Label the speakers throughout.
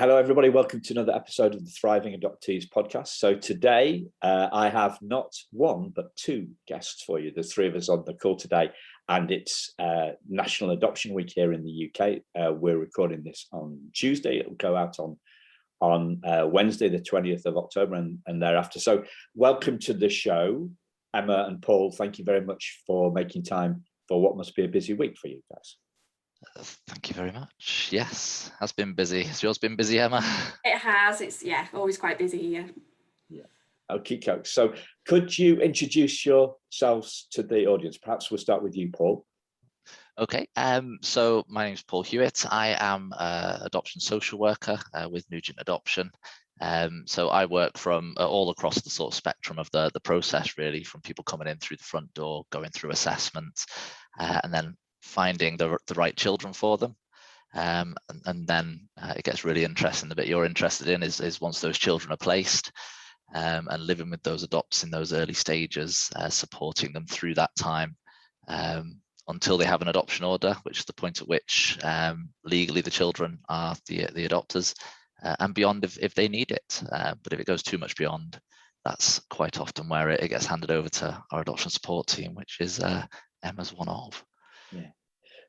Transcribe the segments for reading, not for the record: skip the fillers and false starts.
Speaker 1: Hello, everybody. Welcome to another episode of the Thriving Adoptees podcast. So today, I have not one, but two guests for you. There's three of us on the call today, and it's National Adoption Week here in the UK. We're recording this on Tuesday. It'll go out on Wednesday, the 20th of October and thereafter. So welcome to the show, Emma and Paul. Thank you very much for making time for what must be a busy week for you guys.
Speaker 2: Thank you very much. Yes, has been busy. Has yours been busy, Emma?
Speaker 3: It has. It's always quite busy here.
Speaker 1: Yeah. Okay, Coke. So could you introduce yourselves to the audience? Perhaps we'll start with you, Paul.
Speaker 2: Okay. So my name is Paul Hewitt. I am an adoption social worker with Nugent Adoption. So I work from all across the sort of spectrum of the process, really, from people coming in through the front door, going through assessment, and then finding the right children for them. And then it gets really interesting. The bit you're interested in is once those children are placed and living with those adopts in those early stages, supporting them through that time until they have an adoption order, which is the point at which legally the children are the adopters, and beyond if they need it. But if it goes too much beyond, that's quite often where it gets handed over to our adoption support team, which is Emma's one of.
Speaker 1: Yeah.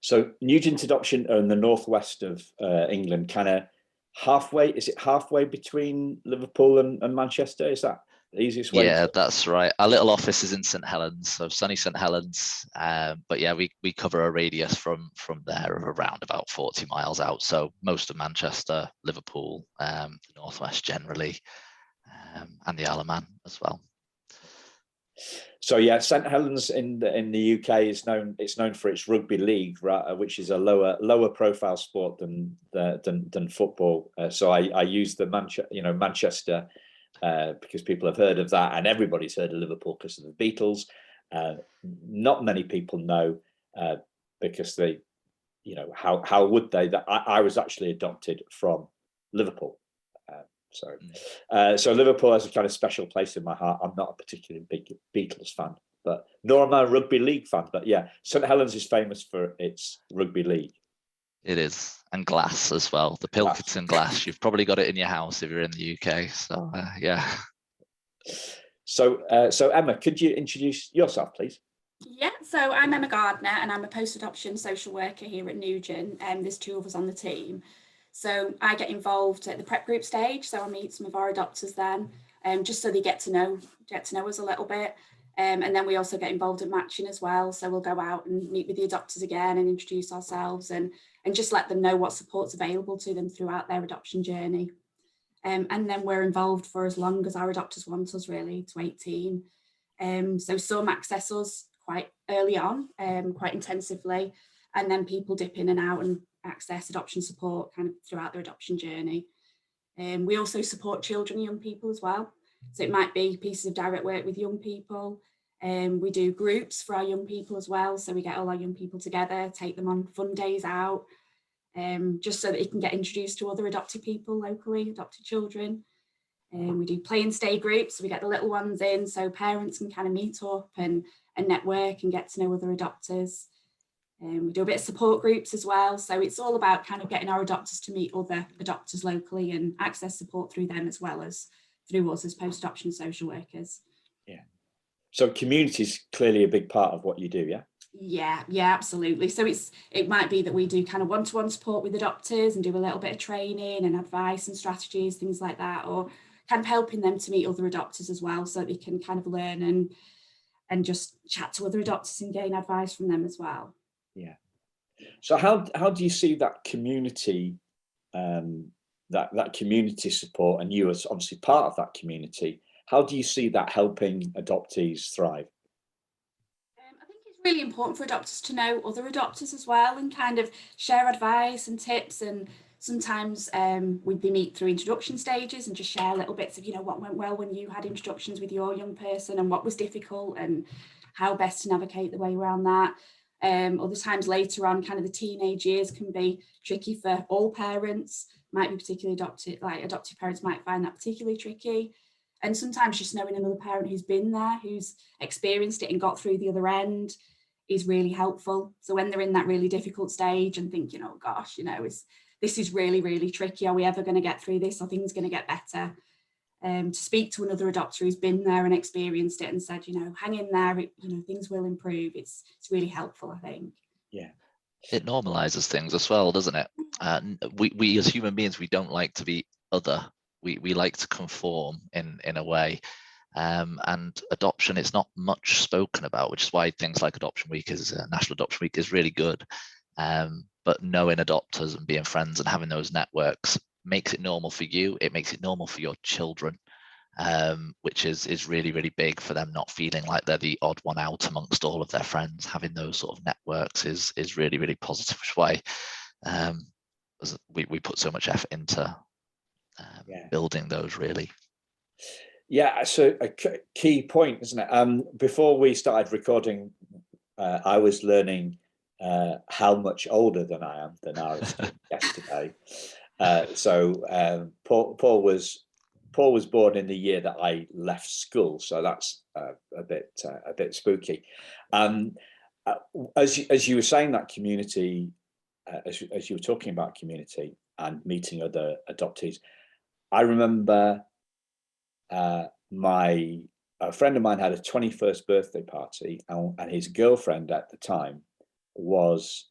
Speaker 1: So Nugent Adoption are in the northwest of England, kind of halfway. Is it halfway between Liverpool and Manchester? Is that the easiest way?
Speaker 2: Yeah, that's right. Our little office is in St Helens, so sunny St Helens. But yeah, we cover a radius from there of around about 40 miles out. So most of Manchester, Liverpool, the northwest generally, and the Isle of Man as well.
Speaker 1: So yeah, St Helens in the UK is known. It's known for its rugby league, right, which is a lower profile sport than football. So I use the Manchester because people have heard of that, and everybody's heard of Liverpool because of the Beatles. Not many people know because they, how would they? That I was actually adopted from Liverpool. So Liverpool has a kind of special place in my heart. I'm not a particularly big Beatles fan, nor am I a rugby league fan. But yeah, St Helens is famous for its rugby league.
Speaker 2: It is, and glass as well. The Pilkington glass. You've probably got it in your house if you're in the UK. So yeah. So
Speaker 1: Emma, could you introduce yourself, please?
Speaker 3: Yeah, so I'm Emma Gardner, and I'm a post-adoption social worker here at Nugent. There's two of us on the team. So I get involved at the prep group stage. So I meet some of our adopters then, just so they get to know us a little bit. And then we also get involved in matching as well. So we'll go out and meet with the adopters again and introduce ourselves and just let them know what support's available to them throughout their adoption journey. And then we're involved for as long as our adopters want us, really, to 18. So some access us quite early on, quite intensively, and then people dip in and out and access adoption support kind of throughout their adoption journey. We also support children and young people as well. So it might be pieces of direct work with young people. We do groups for our young people as well. So we get all our young people together, take them on fun days out, just so that they can get introduced to other adopted people locally, adopted children. We do play and stay groups. So we get the little ones in so parents can kind of meet up and network and get to know other adopters. We do a bit of support groups as well. So it's all about kind of getting our adopters to meet other adopters locally and access support through them as well as through us as post-adoption social workers.
Speaker 1: Yeah. So community is clearly a big part of what you do, yeah?
Speaker 3: Yeah, absolutely. So it might be that we do kind of one-to-one support with adopters and do a little bit of training and advice and strategies, things like that, or kind of helping them to meet other adopters as well so they can kind of learn and just chat to other adopters and gain advice from them as well.
Speaker 1: Yeah. So how do you see that community, that community support, and you as obviously part of that community, how do you see that helping adoptees thrive?
Speaker 3: I think it's really important for adopters to know other adopters as well and kind of share advice and tips. And sometimes we meet through introduction stages and just share little bits of, what went well when you had introductions with your young person and what was difficult and how best to navigate the way around that. Other times later on, kind of the teenage years can be tricky for all parents, might be particularly adopted parents might find that particularly tricky. And sometimes just knowing another parent who's been there, who's experienced it and got through the other end, is really helpful. So when they're in that really difficult stage and thinking, oh gosh, this is really, really tricky. Are we ever going to get through this? Are things going to get better? To speak to another adopter who's been there and experienced it and said, hang in there, things will improve. It's really helpful, I think.
Speaker 1: Yeah.
Speaker 2: It normalizes things as well, doesn't it? We as human beings, we don't like to be other. We like to conform in a way. And adoption, it's not much spoken about, which is why things like Adoption Week National Adoption Week is really good. But knowing adopters and being friends and having those networks makes it normal for you. It makes it normal for your children, which is really, really big for them, not feeling like they're the odd one out amongst all of their friends. Having those sort of networks is really, really positive, which is why we put so much effort into building those, really.
Speaker 1: Yeah, so a key point, isn't it? Before we started recording, I was learning how much older than I am than our guest today. So Paul was born in the year that I left school, so that's a bit spooky. As you were saying, that community, as you were talking about community and meeting other adoptees, I remember a friend of mine had a 21st birthday party, and his girlfriend at the time was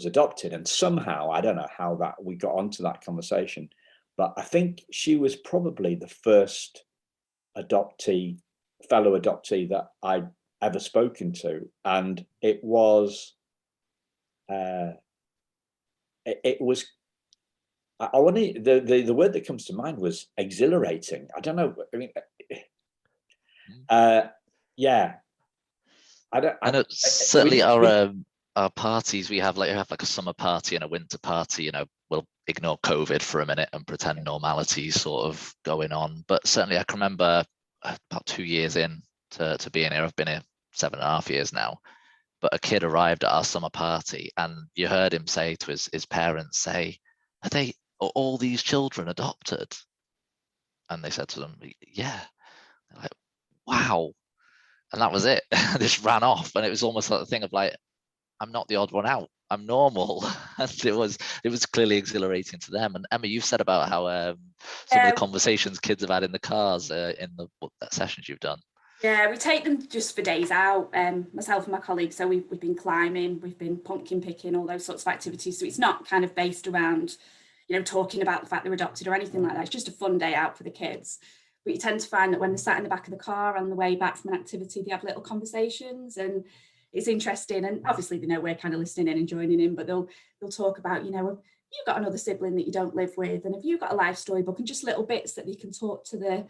Speaker 1: adopted, and somehow, I don't know how that we got onto that conversation, but I think she was probably the first fellow adoptee that I'd ever spoken to, and it was I want the word that comes to mind was exhilarating. I don't know. I mean, yeah. I know
Speaker 2: certainly our parties, we have like a summer party and a winter party. We'll ignore COVID for a minute and pretend normality is sort of going on. But certainly, I can remember about 2 years in to being here. I've been here 7.5 years now. But a kid arrived at our summer party, and you heard him say to his parents, say, "Are all these children adopted?" And they said to them, "Yeah." They're like, wow. And that was it. They just ran off, and it was almost like the thing of like, I'm not the odd one out. I'm normal. And it was clearly exhilarating to them. And Emma, you've said about how some of the conversations kids have had in the cars in the sessions you've done.
Speaker 3: Yeah, we take them just for days out, myself and my colleagues. So we've been climbing, we've been pumpkin picking, all those sorts of activities. So it's not kind of based around, talking about the fact they're adopted or anything like that. It's just a fun day out for the kids. But you tend to find that when they're sat in the back of the car on the way back from an activity, they have little conversations, and it's interesting. And obviously they know we're kind of listening in and joining in, but they'll talk about, have you got another sibling that you don't live with? And have you got a life story book? And just little bits that they can talk to the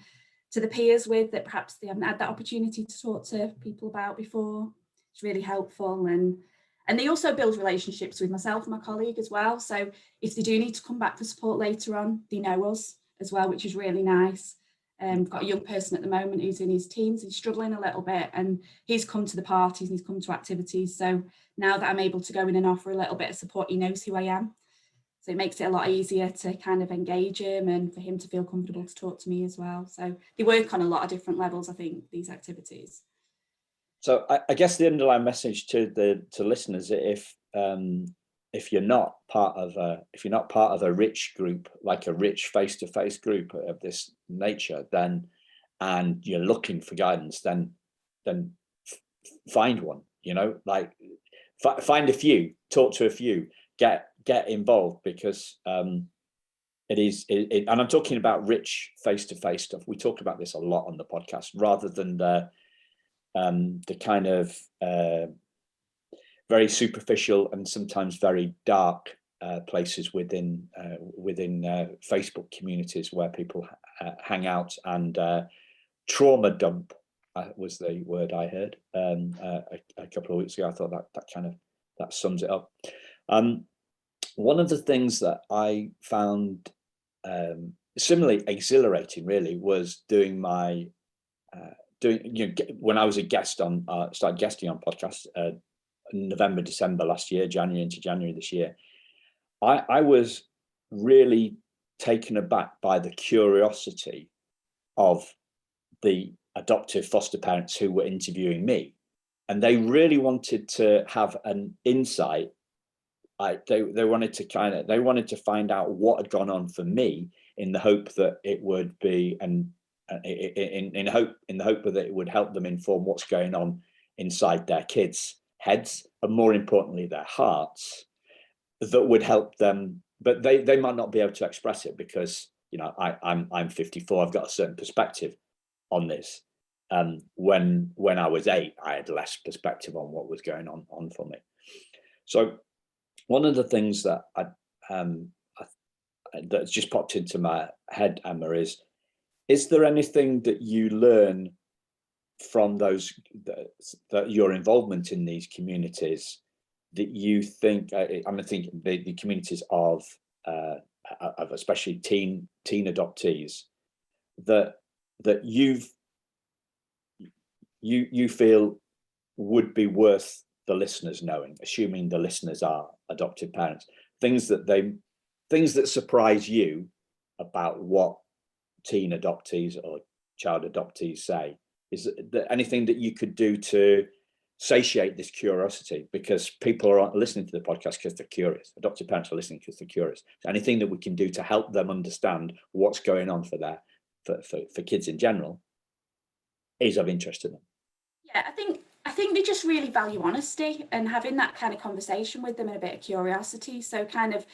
Speaker 3: peers with that perhaps they haven't had that opportunity to talk to people about before. It's really helpful. And they also build relationships with myself and my colleague as well. So if they do need to come back for support later on, they know us as well, which is really nice. We've got a young person at the moment who's in his teens, he's struggling a little bit, and he's come to the parties and he's come to activities. So now that I'm able to go in and offer a little bit of support, he knows who I am. So it makes it a lot easier to kind of engage him and for him to feel comfortable to talk to me as well. So they work on a lot of different levels, I think, these activities.
Speaker 1: So I guess the underlying message to listeners, if you're not part of a rich group, like a rich face-to-face group of this nature, and you're looking for guidance, then find one. Find a few, talk to a few, get involved, because it is. And I'm talking about rich face-to-face stuff. We talk about this a lot on the podcast, rather than the kind of very superficial and sometimes very dark places within Facebook communities where people hang out and trauma dump was the word I heard a couple of weeks ago. I thought that sums it up. One of the things that I found similarly exhilarating, really, was doing when I was a guest started guesting on podcasts. November, December last year, January into January this year, I was really taken aback by the curiosity of the adoptive foster parents who were interviewing me. and they really wanted to have an insight. They wanted to find out what had gone on for me, in the hope that it would be, and in the hope that it would help them inform what's going on inside their kids' heads, and more importantly their hearts, that would help them. But they might not be able to express it, because I'm 54, I've got a certain perspective on this. When I was 8, I had less perspective on what was going on for me. So one of the things that that's just popped into my head, Emma, is there anything that you learn from those, that your involvement in these communities, that you think, I'm thinking the communities of especially teen adoptees, that you feel would be worth the listeners knowing, assuming the listeners are adoptive parents, things that surprise you about what teen adoptees or child adoptees say? Is there anything that you could do to satiate this curiosity? Because people are listening to the podcast because they're curious. Adoptive parents are listening because they're curious. So anything that we can do to help them understand what's going on for kids in general is of interest to them.
Speaker 3: Yeah, I think they just really value honesty and having that kind of conversation with them and a bit of curiosity. So kind of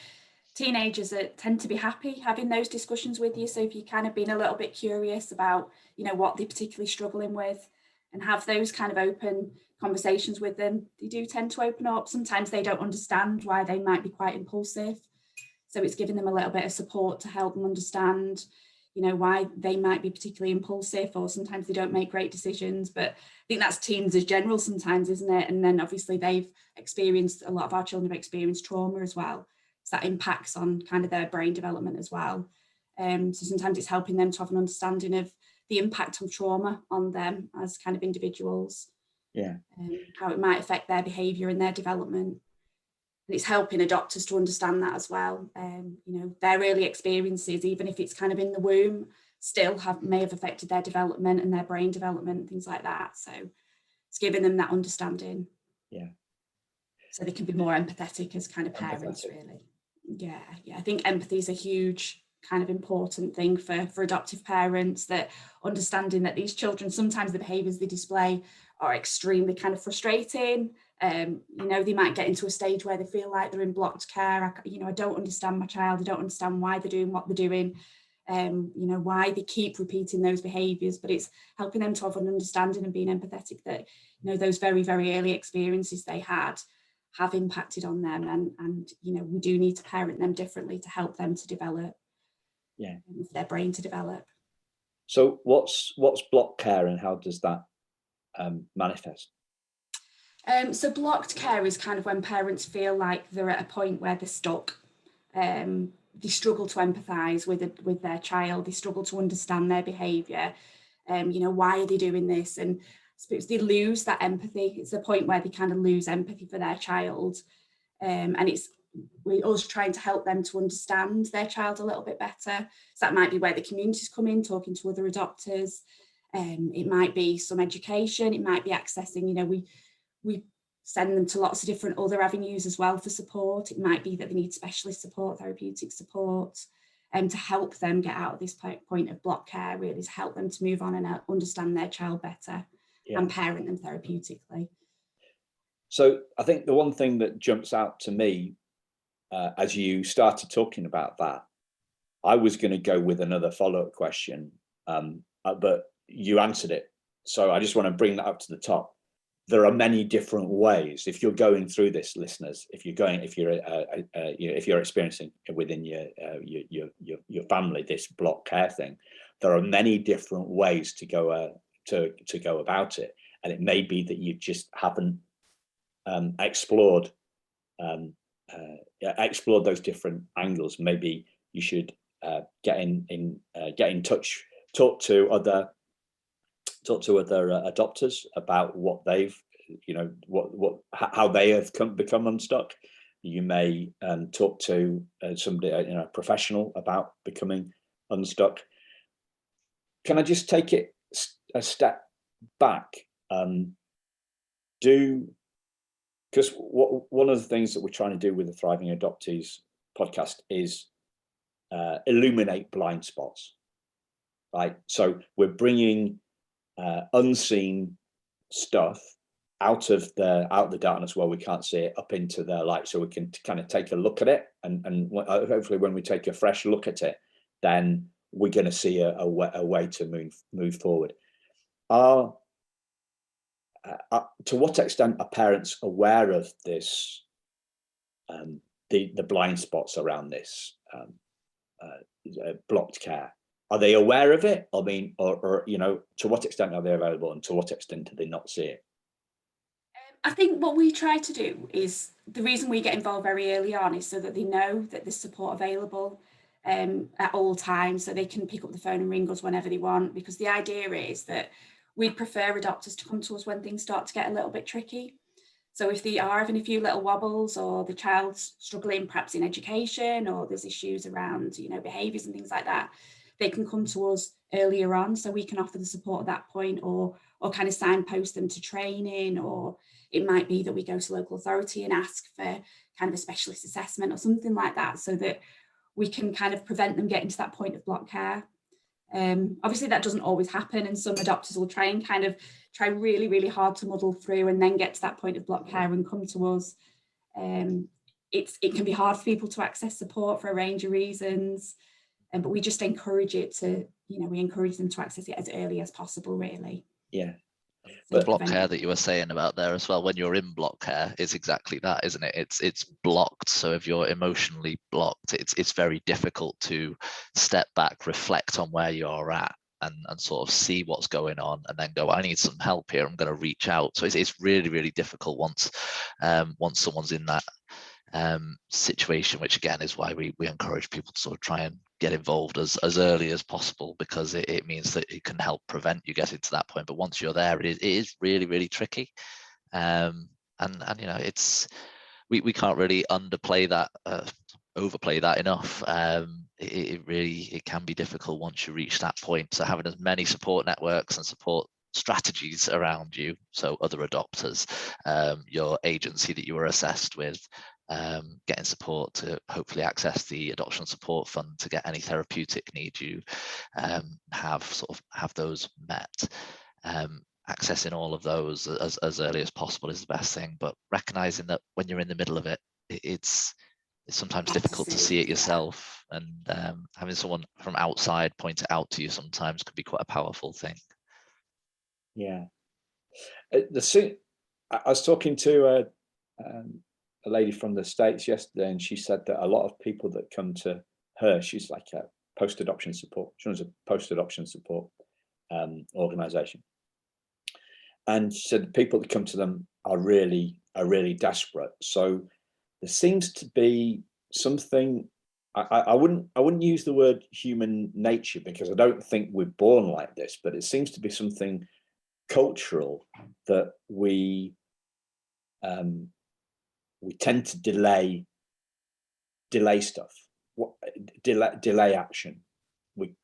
Speaker 3: teenagers tend to be happy having those discussions with you. So if you're kind of being a little bit curious about, what they're particularly struggling with, and have those kind of open conversations with them, they do tend to open up. Sometimes they don't understand why they might be quite impulsive. So it's giving them a little bit of support to help them understand, why they might be particularly impulsive, or sometimes they don't make great decisions. But I think that's teens as general sometimes, isn't it? And then obviously a lot of our children have experienced trauma as well. So that impacts on kind of their brain development as well. So sometimes it's helping them to have an understanding of the impact of trauma on them as kind of individuals.
Speaker 1: Yeah.
Speaker 3: How it might affect their behaviour and their development. And it's helping adopters to understand that as well. Their early experiences, even if it's kind of in the womb, still may have affected their development and their brain development, things like that. So it's giving them that understanding.
Speaker 1: Yeah.
Speaker 3: So they can be more empathetic as kind of parents, really. Yeah. I think empathy is a huge kind of important thing for adoptive parents, that understanding that these children, sometimes the behaviours they display are extremely kind of frustrating. They might get into a stage where they feel like they're in blocked care. I don't understand my child. I don't understand why they're doing what they're doing. Why they keep repeating those behaviours. But it's helping them to have an understanding and being empathetic that, those very, very early experiences they had have impacted on them, and we do need to parent them differently to help them to develop.
Speaker 1: Yeah.
Speaker 3: Their brain to develop.
Speaker 1: So what's block care, and how does that manifest?
Speaker 3: So blocked care is kind of when parents feel like they're at a point where they're stuck. They struggle to empathise with their child. They struggle to understand their behaviour. Why are they doing this? And I suppose they lose that empathy. It's the point where they kind of lose empathy for their child. And it's us trying to help them to understand their child a little bit better. So that might be where the communities come in, talking to other adopters. It might be some education. It might be accessing, we send them to lots of different other avenues as well for support. It might be that they need specialist support, therapeutic support, to help them get out of this point of block care, really, to help them to move on and understand their child better. Yeah. And parent them therapeutically.
Speaker 1: So I think the one thing that jumps out to me as you started talking about that, I was going to go with another follow-up question, but you answered it. So I just want to bring that up to the top. There are many different ways. If you're going through this, listeners, if you're experiencing within your family this block care thing, there are many different ways to go about it, and it may be that you just haven't explored those different angles. Maybe you should get in touch, talk to other adopters about what they've, how they have become unstuck. You may talk to somebody, a professional, about becoming unstuck. Can I just take it a step back? because one of the things that we're trying to do with the Thriving Adoptees podcast is illuminate blind spots, right? So we're bringing unseen stuff out of the darkness where we can't see it up into the light, so we can kind of take a look at it, and hopefully when we take a fresh look at it, then we're going to see a way to move forward. To what extent are parents aware of this, the blind spots around this blocked care? Are they aware of it? I mean, or to what extent are they available, and to what extent do they not see it?
Speaker 3: I think what we try to do is, the reason we get involved very early on is so that they know that there's support available at all times, so they can pick up the phone and ring us whenever they want, because the idea is that we'd prefer adopters to come to us when things start to get a little bit tricky. So if they are having a few little wobbles, or the child's struggling perhaps in education, or there's issues around, behaviours and things like that, they can come to us earlier on, so we can offer the support at that point, or kind of signpost them to training, or it might be that we go to local authority and ask for kind of a specialist assessment or something like that, so that we can kind of prevent them getting to that point of block care. Obviously that doesn't always happen, and some adopters will try really, really hard to muddle through and then get to that point of block care and come to us. It can be hard for people to access support for a range of reasons, but we just encourage it to, we encourage them to access it as early as possible, really.
Speaker 1: Yeah.
Speaker 2: The block care that you were saying about there as well, when you're in block care, is exactly that, isn't it? It's blocked. So if you're emotionally blocked, it's very difficult to step back, reflect on where you're at, and sort of see what's going on, and then go, I need some help here, I'm going to reach out. So it's really, really difficult once someone's in that situation, which again is why we encourage people to sort of try and get involved as early as possible, because it means that it can help prevent you getting to that point. But once you're there, it is really, really tricky, and it's we can't really overplay that enough. It can be difficult once you reach that point. So having as many support networks and support strategies around you, so other adopters, your agency that you were assessed with, getting support to hopefully access the adoption support fund to get any therapeutic need you have those met. Accessing all of those as early as possible is the best thing, but recognizing that when you're in the middle of it, it's sometimes difficult to see it yourself, and having someone from outside point it out to you sometimes could be quite a powerful thing.
Speaker 1: Yeah. I was talking to a lady from the States yesterday, and she said that a lot of people that come to her, she's like a post-adoption support. She runs a post-adoption support organization, and she said the people that come to them are really desperate. So there seems to be something. I wouldn't use the word human nature, because I don't think we're born like this, but it seems to be something cultural that we tend to delay stuff, delay action. We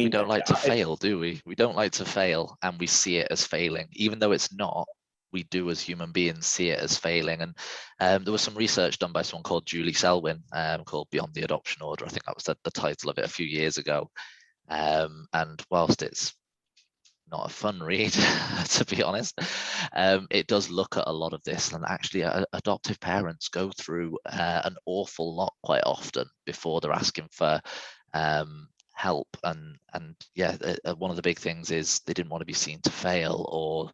Speaker 2: don't like to fail, do we? We don't like to fail, and we see it as failing, even though it's not. We do as human beings see it as failing. And there was some research done by someone called Julie Selwyn, called Beyond the Adoption Order. I think that was the title of it a few years ago. And whilst it's not a fun read, to be honest, it does look at a lot of this, and actually adoptive parents go through an awful lot quite often before they're asking for help. And yeah, one of the big things is they didn't want to be seen to fail, or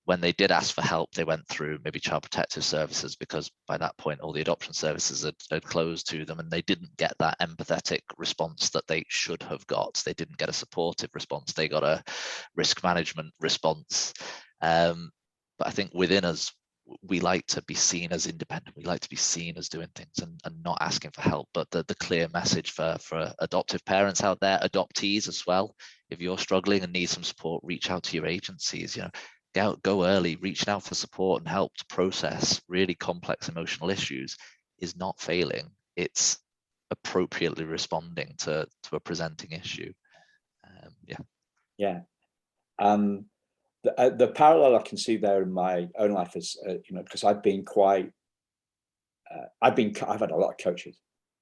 Speaker 2: when they did ask for help, they went through maybe Child Protective Services, because by that point all the adoption services had closed to them, and they didn't get that empathetic response that they should have got. They didn't get a supportive response, they got a risk management response. But I think within us, we like to be seen as independent, we like to be seen as doing things and not asking for help. But the clear message for adoptive parents out there, adoptees as well, if you're struggling and need some support, reach out to your agencies. Go early, reaching out for support and help to process really complex emotional issues is not failing. It's appropriately responding to a presenting issue.
Speaker 1: the parallel I can see there in my own life is, because I've been quite, I've had a lot of coaches.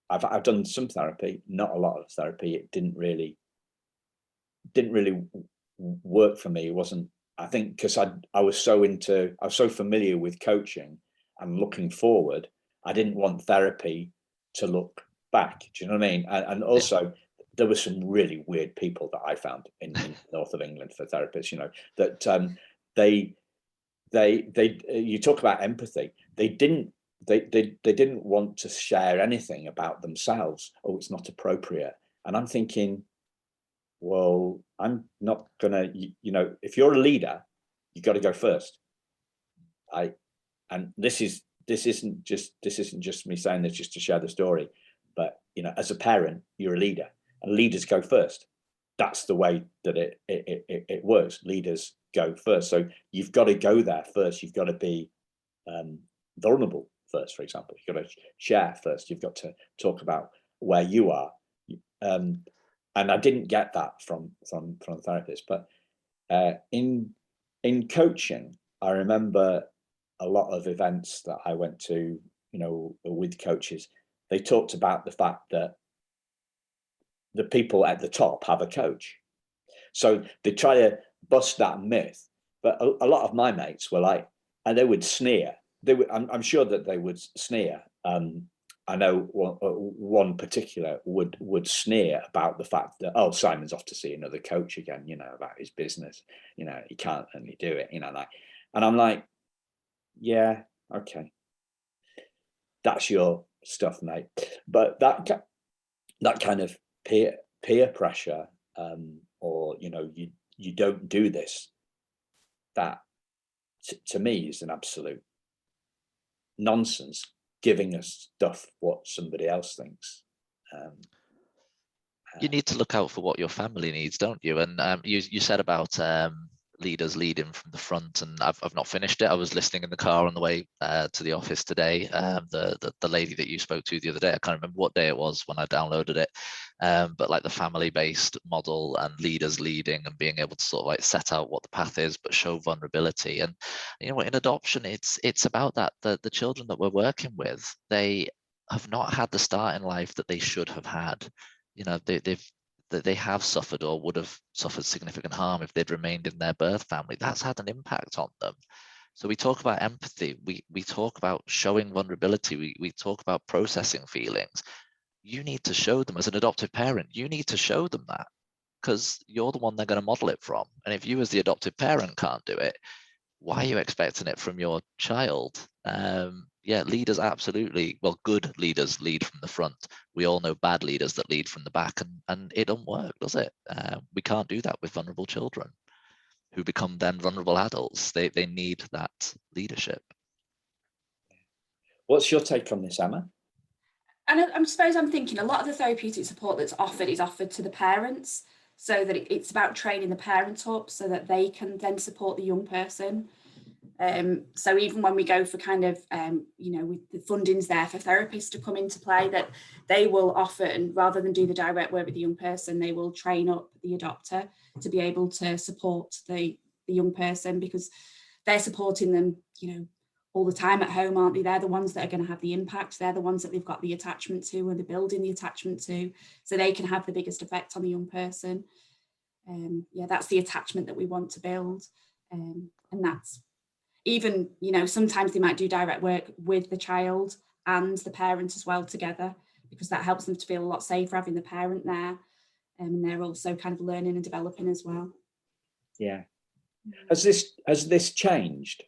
Speaker 1: I've done some therapy, not a lot of therapy. It didn't really work for me. It wasn't, I think, because I was so familiar with coaching and looking forward. I didn't want therapy to look back. Do you know what I mean? And also, there were some really weird people that I found in the north of England for therapists. That you talk about empathy. They didn't want to share anything about themselves. Oh, it's not appropriate. And I'm thinking, well, I'm not gonna, if you're a leader, you got to go first. And this isn't just me saying this just to share the story, but as a parent, you're a leader, and leaders go first. That's the way that it works. Leaders go first, so you've got to go there first. You've got to be vulnerable first. For example, you've got to share first. You've got to talk about where you are. And I didn't get that from therapists, but in coaching, I remember a lot of events that I went to, with coaches. They talked about the fact that the people at the top have a coach, so they try to bust that myth. But a lot of my mates were like, and they would sneer. I'm sure that they would sneer. I know one particular would sneer about the fact that, oh, Simon's off to see another coach again, about his business, he can't only do it, and I'm like, yeah, okay, that's your stuff, mate. But that kind of peer pressure, or you don't do this, that to me is an absolute nonsense. Giving us stuff what somebody else thinks.
Speaker 2: You need to look out for what your family needs, don't you? And you said about leaders leading from the front, and I've not finished it. I was listening in the car on the way to the office today. The lady that you spoke to the other day, I can't remember what day it was when I downloaded it, but like the family-based model and leaders leading and being able to sort of like set out what the path is, but show vulnerability. And in adoption, it's about that. The children that we're working with, they have not had the start in life that they should have had. They have suffered or would have suffered significant harm if they'd remained in their birth family. That's had an impact on them. So we talk about empathy, we talk about showing vulnerability, we talk about processing feelings. You need to show them, as an adoptive parent, you need to show them that, because you're the one they're going to model it from. And if you as the adoptive parent can't do it, why are you expecting it from your child? Leaders absolutely, well, good leaders lead from the front. We all know bad leaders that lead from the back, and it doesn't work, does it? We can't do that with vulnerable children who become then vulnerable adults. They need that leadership.
Speaker 1: What's your take on this, Emma?
Speaker 3: And I suppose I'm thinking a lot of the therapeutic support that's offered is offered to the parents, so that it's about training the parent up so that they can then support the young person. So even when we go for kind of, with the funding's there for therapists to come into play, that they will often, rather than do the direct work with the young person, they will train up the adopter to be able to support the young person, because they're supporting them, all the time at home, aren't they? They're the ones that are going to have the impact. They're the ones that they've got the attachment to, and they're building the attachment to, so they can have the biggest effect on the young person. That's the attachment that we want to build. And that's even, sometimes they might do direct work with the child and the parent as well together, because that helps them to feel a lot safer having the parent there. And they're also kind of learning and developing as well.
Speaker 1: Yeah. Has this changed?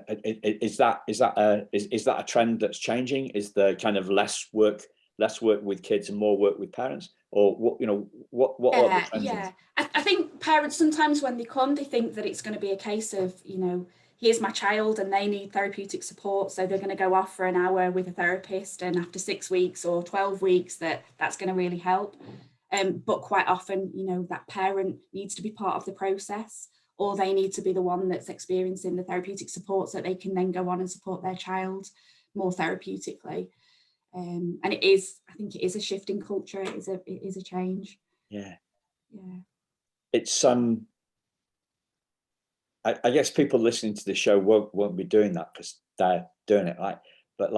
Speaker 1: Is that a trend that's changing? Is there kind of less work with kids and more work with parents, or what are the trends?
Speaker 3: Yeah, I think parents sometimes when they come, they think that it's going to be a case of, here's my child and they need therapeutic support, so they're going to go off for an hour with a therapist, and after 6 weeks or 12 weeks that's going to really help. But quite often, that parent needs to be part of the process, or they need to be the one that's experiencing the therapeutic support, so they can then go on and support their child more therapeutically. And I think it is a shift in culture. It is a change.
Speaker 1: Yeah.
Speaker 3: Yeah.
Speaker 1: It's I guess people listening to the show won't be doing that because they're doing it but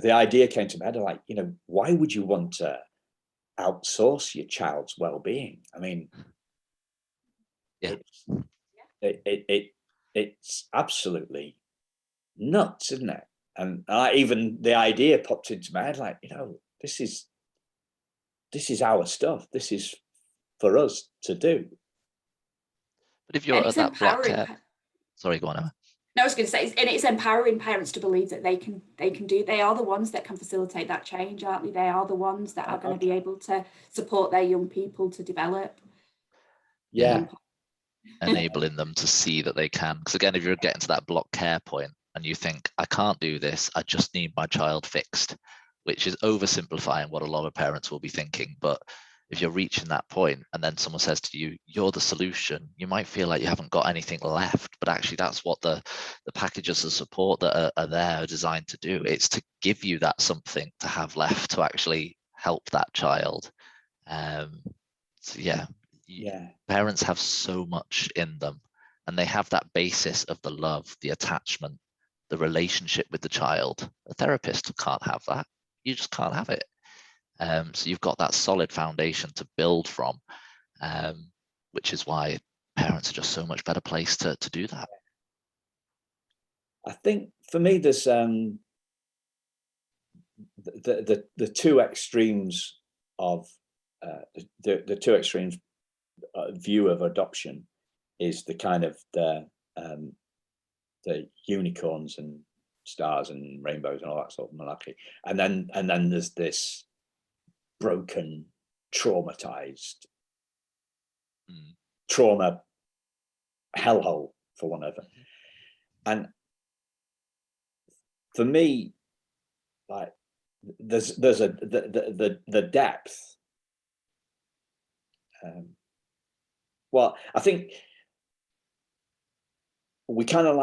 Speaker 1: the idea came to my head, like, why would you want to outsource your child's well-being? I mean,
Speaker 2: Yeah.
Speaker 1: It's absolutely nuts, isn't it? And even the idea popped into my head, like, this is our stuff. This is for us to do.
Speaker 2: But if you're at that block sorry, go on, Emma.
Speaker 3: No, I was going to say, and it's empowering parents to believe that they can do. They are the ones that can facilitate that change, aren't they? They are the ones that are going to be able to support their young people to develop.
Speaker 1: Yeah.
Speaker 2: Enabling them to see that they can. Because again, if you're getting to that block care point and you think, I can't do this, I just need my child fixed, which is oversimplifying what a lot of parents will be thinking. But if you're reaching that point and then someone says to you, you're the solution, you might feel like you haven't got anything left, but actually that's what the packages of support that are there are designed to do. It's to give you that something to have left to actually help that child. Parents have so much in them, and they have that basis of the love, the attachment, the relationship with the child. A therapist can't have that. You just can't have it. So you've got that solid foundation to build from, which is why parents are just so much better placed to do that.
Speaker 1: I think for me, there's the two extremes of the two extremes view of adoption is the kind of the unicorns and stars and rainbows and all that sort of malarkey, and then there's this broken, traumatized, trauma hellhole, for one of them. And for me, like, there's the depth. Well, I think we kind of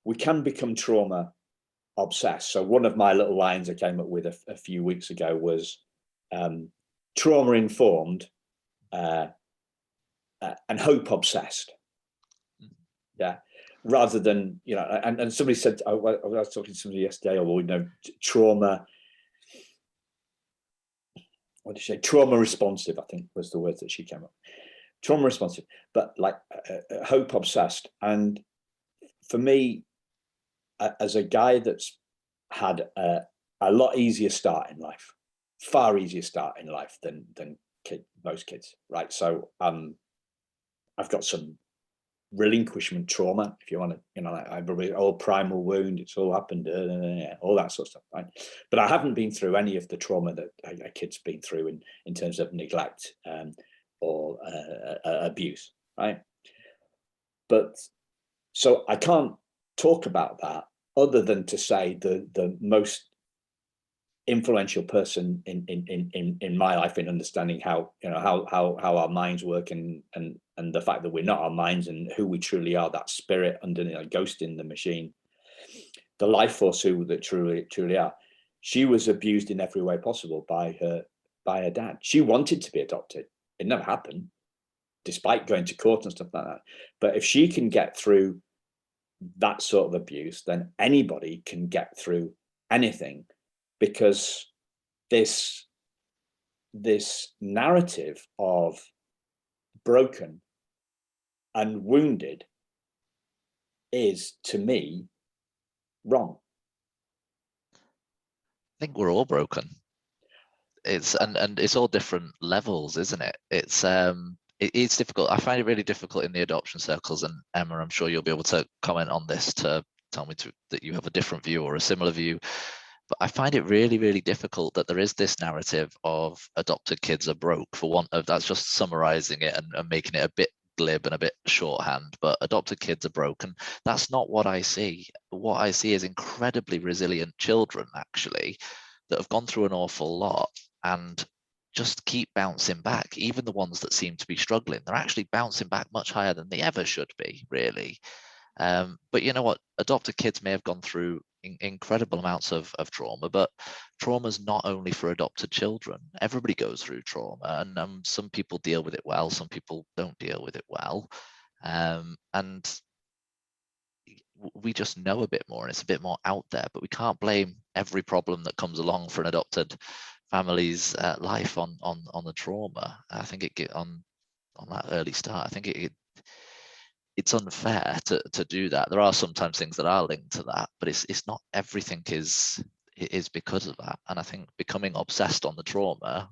Speaker 1: we can become trauma obsessed. So one of my little lines I came up with a few weeks ago was trauma informed and hope obsessed. Yeah. Rather than, and somebody said, I was talking to somebody yesterday, trauma, what did she say? Trauma responsive, I think was the word that she came up. Trauma responsive, but like hope obsessed. And for me, as a guy that's had a lot easier start in life, far easier start in life than most kids, right? So I've got some relinquishment trauma, if you want to, like old primal wound, it's all happened, all that sort of stuff, right? But I haven't been through any of the trauma that a kid's been through in terms of neglect or abuse, right? But so I can't talk about that other than to say the most influential person in my life in understanding how our minds work and the fact that we're not our minds and who we truly are, that spirit underneath, a ghost in the machine, the life force who that truly are. She was abused in every way possible by her dad. She wanted to be adopted. It never happened, despite going to court and stuff like that. But if she can get through that sort of abuse, then anybody can get through anything, because this narrative of broken and wounded is, to me, wrong.
Speaker 2: I think we're all broken. It's and it's all different levels, isn't it? It's difficult. I find it really difficult in the adoption circles, and Emma, I'm sure you'll be able to comment on this to tell me that you have a different view or a similar view. But I find it really, really difficult that there is this narrative of adopted kids are broke, for want of, that's just summarizing it and making it a bit glib and a bit shorthand, but adopted kids are broken. That's not what I see. What I see is incredibly resilient children, actually, that have gone through an awful lot and just keep bouncing back. Even the ones that seem to be struggling, they're actually bouncing back much higher than they ever should be, really. But you know what? Adopted kids may have gone through incredible amounts of trauma, but trauma's not only for adopted children. Everybody goes through trauma, and some people deal with it well, some people don't deal with it well, and we just know a bit more, and it's a bit more out there. But we can't blame every problem that comes along for an adopted family's life on the trauma. I think it get on that early start. I think it's unfair to do that. There are sometimes things that are linked to that, but it's not everything is because of that. And I think becoming obsessed on the trauma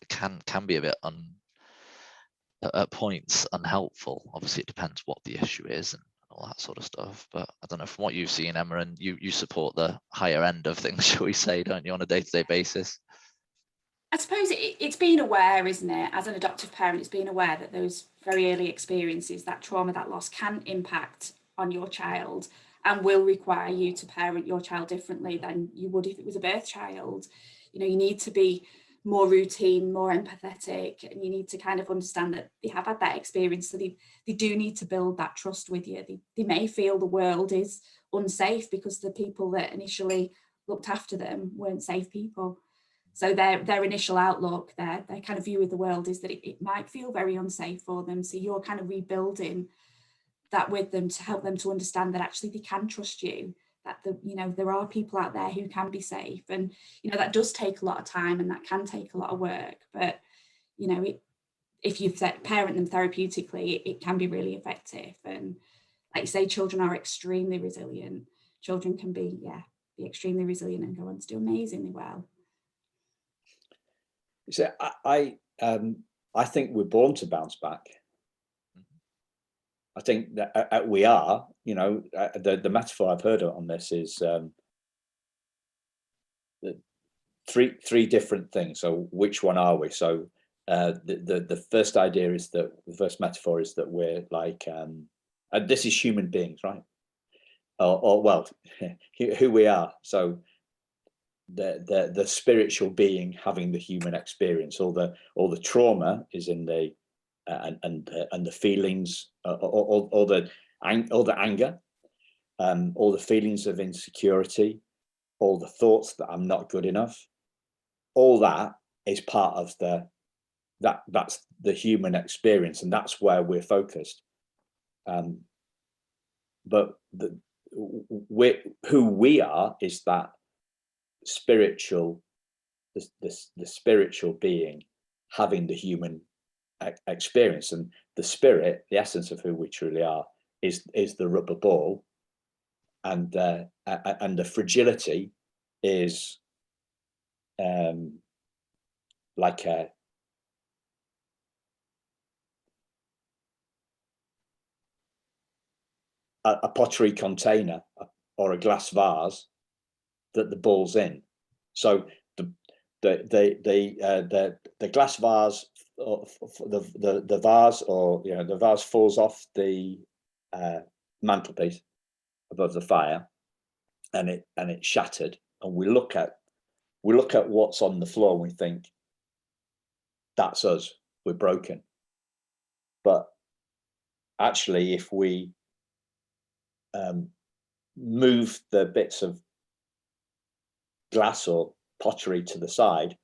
Speaker 2: can be a bit at points unhelpful. Obviously, it depends what the issue is and all that sort of stuff. But I don't know, from what you've seen, Emma, and you support the higher end of things, shall we say, don't you, on a day-to-day basis?
Speaker 3: I suppose it's being aware, isn't it? As an adoptive parent, it's being aware that those very early experiences, that trauma, that loss, can impact on your child and will require you to parent your child differently than you would if it was a birth child. You know, you need to be more routine, more empathetic, and you need to kind of understand that they have had that experience, so they do need to build that trust with you. They may feel the world is unsafe because the people that initially looked after them weren't safe people. So their initial outlook, their kind of view of the world is that it might feel very unsafe for them. So you're kind of rebuilding that with them to help them to understand that actually they can trust you, that there are people out there who can be safe. And, that does take a lot of time and that can take a lot of work. But, if you parent them therapeutically, it can be really effective. And like you say, children are extremely resilient. Children can be extremely resilient and go on to do amazingly well.
Speaker 1: So I think we're born to bounce back. I think that we are. The metaphor I've heard on this is three different things. So which one are we? So the first idea is that the first metaphor is that we're like, and this is human beings, right? Or well, who we are. So the spiritual being having the human experience. All the trauma is in the and the feelings, all the anger, all the feelings of insecurity, all the thoughts that I'm not good enough. All that is part of that's the human experience, and that's where we're focused. But who we are is that spiritual, the spiritual being having the human experience, and the spirit, the essence of who we truly are, is the rubber ball, and the fragility is like a pottery container or a glass vase that the ball's in. So the glass vase, the vase, or the vase falls off the mantelpiece above the fire, and it shattered. And we look at what's on the floor and we think, that's us, we're broken. But actually, if we move the bits of glass or pottery to the side,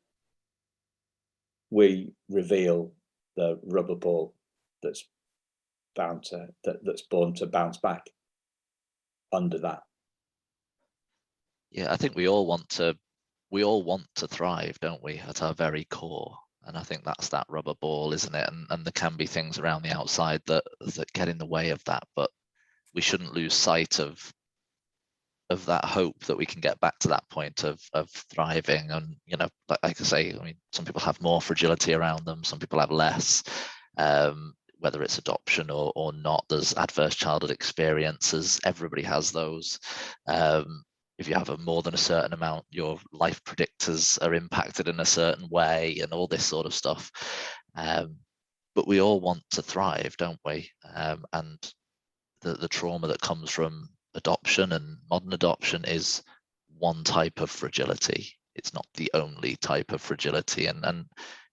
Speaker 1: we reveal the rubber ball that's born to bounce back under that.
Speaker 2: Yeah, I think we all want to thrive, don't we, at our very core? And I think that's that rubber ball, isn't it? And there can be things around the outside that get in the way of that, but we shouldn't lose sight of that hope that we can get back to that point of thriving. And like I say, I mean, some people have more fragility around them, some people have less, whether it's adoption or not. There's adverse childhood experiences, everybody has those. If you have more than a certain amount, your life predictors are impacted in a certain way and all this sort of stuff. But we all want to thrive, don't we? And the trauma that comes from adoption and modern adoption is one type of fragility. It's not the only type of fragility. And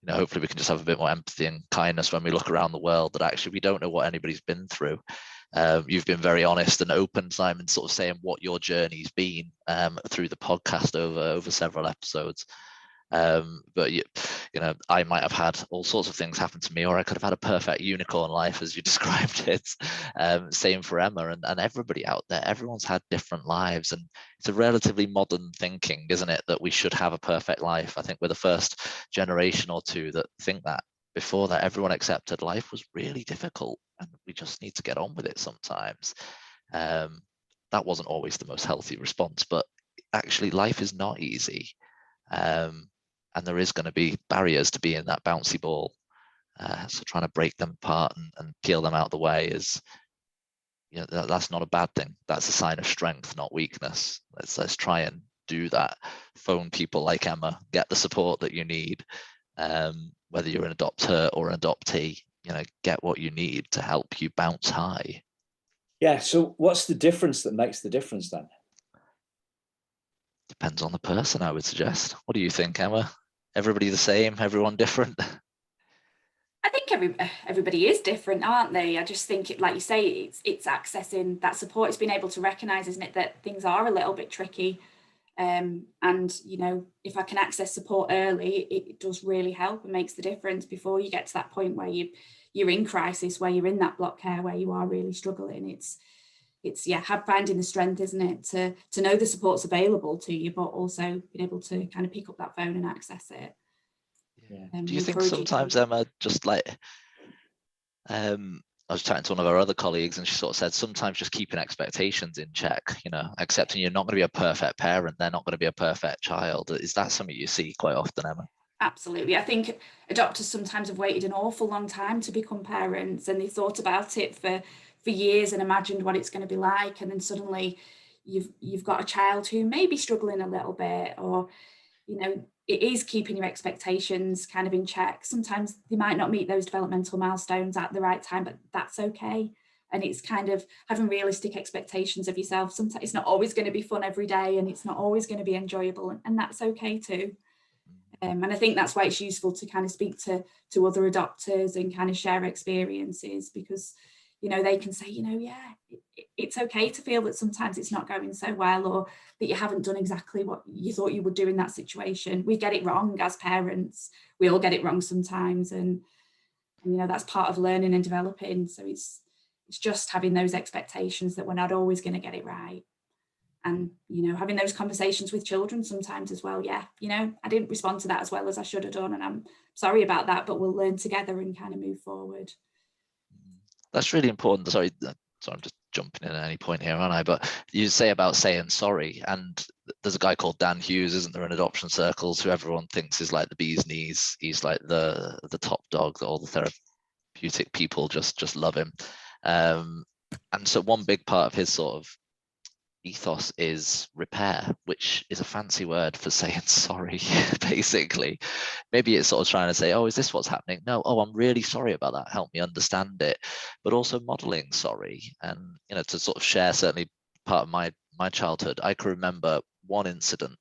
Speaker 2: hopefully we can just have a bit more empathy and kindness when we look around the world, that actually we don't know what anybody's been through. You've been very honest and open, Simon, sort of saying what your journey's been through the podcast over several episodes. But you know, I might have had all sorts of things happen to me, or I could have had a perfect unicorn life, as you described it. Same for Emma and everybody out there. Everyone's had different lives, and it's a relatively modern thinking, isn't it, that we should have a perfect life. I think we're the first generation or two that think that. Before that, everyone accepted life was really difficult, and we just need to get on with it sometimes. That wasn't always the most healthy response, but actually life is not easy. And there is going to be barriers to being that bouncy ball. So trying to break them apart and peel them out of the way is, you know, that's not a bad thing. That's a sign of strength, not weakness. Let's try and do that. Phone people like Emma, get the support that you need. Whether you're an adopter or an adoptee, you know, get what you need to help you bounce high.
Speaker 1: Yeah. So what's the difference that makes the difference then?
Speaker 2: Depends on the person, I would suggest. What do you think, Emma? Everybody the same? Everyone different?
Speaker 3: I think everybody is different, aren't they? I just think, like you say, it's accessing that support. It's being able to recognise, isn't it, that things are a little bit tricky. And, you know, if I can access support early, it does really help and makes the difference before you get to that point where you're in crisis, where you're in that block care, where you are really struggling. It's finding the strength, isn't it, to know the support's available to you, but also being able to kind of pick up that phone and access it.
Speaker 1: Yeah.
Speaker 2: Do you think sometimes, Emma, just like, I was chatting to one of our other colleagues and she sort of said sometimes just keeping expectations in check, you know, accepting you're not going to be a perfect parent, they're not going to be a perfect child. Is that something you see quite often, Emma?
Speaker 3: Absolutely. I think adopters sometimes have waited an awful long time to become parents, and they thought about it for years and imagined what it's going to be like, and then suddenly you've got a child who may be struggling a little bit, or, you know, it is keeping your expectations kind of in check. Sometimes they might not meet those developmental milestones at the right time, but that's okay. And it's kind of having realistic expectations of yourself. Sometimes it's not always going to be fun every day, and it's not always going to be enjoyable, and that's okay too. And I think that's why it's useful to kind of speak to other adopters and kind of share experiences, because, you know, they can say, you know, yeah, it's okay to feel that sometimes it's not going so well, or that you haven't done exactly what you thought you would do in that situation. We get it wrong as parents. We all get it wrong sometimes. And you know, that's part of learning and developing. So it's just having those expectations that we're not always going to get it right. And, you know, having those conversations with children sometimes as well. Yeah, you know, I didn't respond to that as well as I should have done, and I'm sorry about that, but we'll learn together and kind of move forward.
Speaker 2: That's really important. Sorry, I'm just jumping in at any point here, aren't I? But you say about saying sorry, and there's a guy called Dan Hughes, isn't there, in adoption circles, who everyone thinks is like the bee's knees. He's like the top dog that all the therapeutic people just love him. And so one big part of his sort of ethos is repair, which is a fancy word for saying sorry, basically. Maybe it's sort of trying to say, oh, is this what's happening? No, oh, I'm really sorry about that. Help me understand it. But also modeling sorry. And, you know, to sort of share certainly part of my childhood, I can remember one incident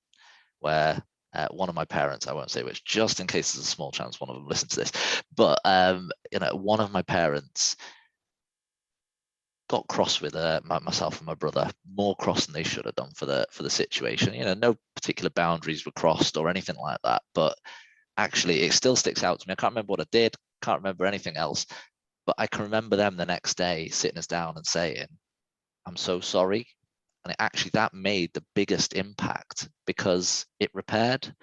Speaker 2: where one of my parents, I won't say which, just in case there's a small chance one of them listens to this, but, you know, one of my parents got cross with myself and my brother, more cross than they should have done for the situation. You know, no particular boundaries were crossed or anything like that, but actually it still sticks out to me. I can't remember what I did, can't remember anything else, but I can remember them the next day sitting us down and saying, I'm so sorry. And that made the biggest impact, because it repaired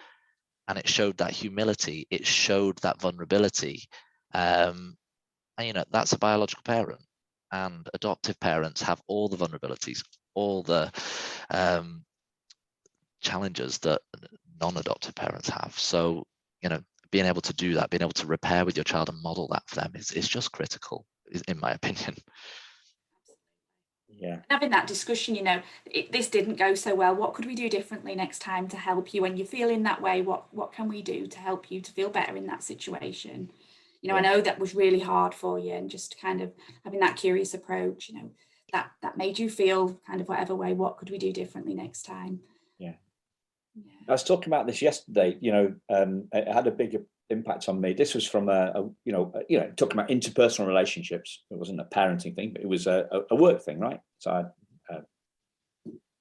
Speaker 2: and it showed that humility, it showed that vulnerability. And, you know, that's a biological parent. And adoptive parents have all the vulnerabilities, all the challenges that non-adoptive parents have. So, you know, being able to do that, being able to repair with your child and model that for them is just critical, in my opinion.
Speaker 1: Yeah.
Speaker 3: Having that discussion, you know, this didn't go so well. What could we do differently next time to help you when you're feeling that way? What can we do to help you to feel better in that situation? You know, I know that was really hard for you, and just kind of having that curious approach, you know, that made you feel kind of whatever way. What could we do differently next time?
Speaker 1: Yeah. I was talking about this yesterday. You know, it had a big impact on me. This was from talking about interpersonal relationships. It wasn't a parenting thing, but it was a work thing, right? So I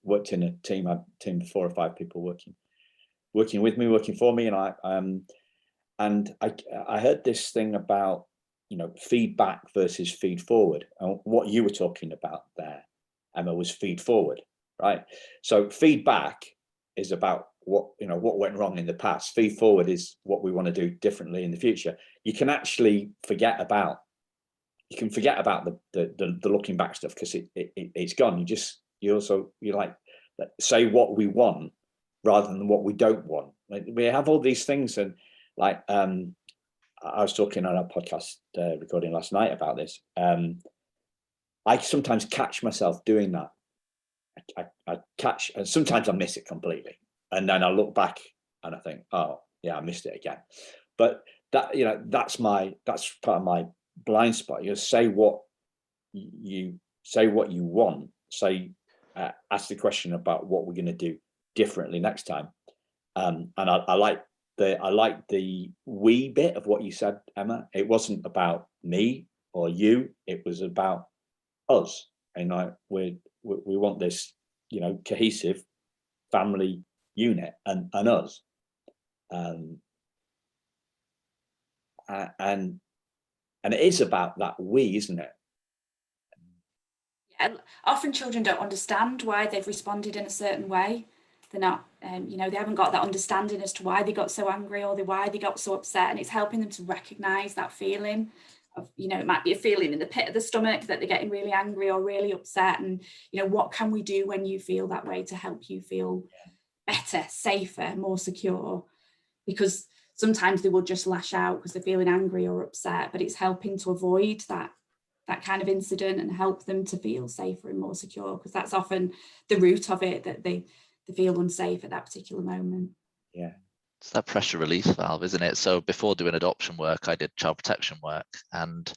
Speaker 1: worked in a team of 4 or 5 people working with me, working for me, and I heard this thing about feedback versus feed forward, and what you were talking about there, Emma, was feed forward, right? So feedback is about what went wrong in the past. Feed forward is what we want to do differently in the future. You can actually forget about the looking back stuff, because it's gone. You like say what we want rather than what we don't want. Like, we have all these things, and like I was talking on our podcast recording last night about this. I sometimes catch myself doing that. I catch, and sometimes I miss it completely, and then I look back and I think, oh yeah, I missed it again. But that that's part of my blind spot. Say what you want. Ask the question about what we're going to do differently next time. And I like the we bit of what you said, Emma. It wasn't about me or you. It was about us. And we want this, cohesive family unit and us. And it is about that we, isn't it?
Speaker 3: Yeah, often children don't understand why they've responded in a certain way. They're not, they haven't got that understanding as to why they got so angry or why they got so upset. And it's helping them to recognise that feeling of, it might be a feeling in the pit of the stomach that they're getting really angry or really upset. And, what can we do when you feel that way to help you feel better, safer, more secure? Because sometimes they will just lash out because they're feeling angry or upset, but it's helping to avoid that kind of incident and help them to feel safer and more secure, because that's often the root of it, that they feel unsafe at that particular moment.
Speaker 1: Yeah,
Speaker 2: it's that pressure release valve, isn't it? So before doing adoption work, I did child protection work, and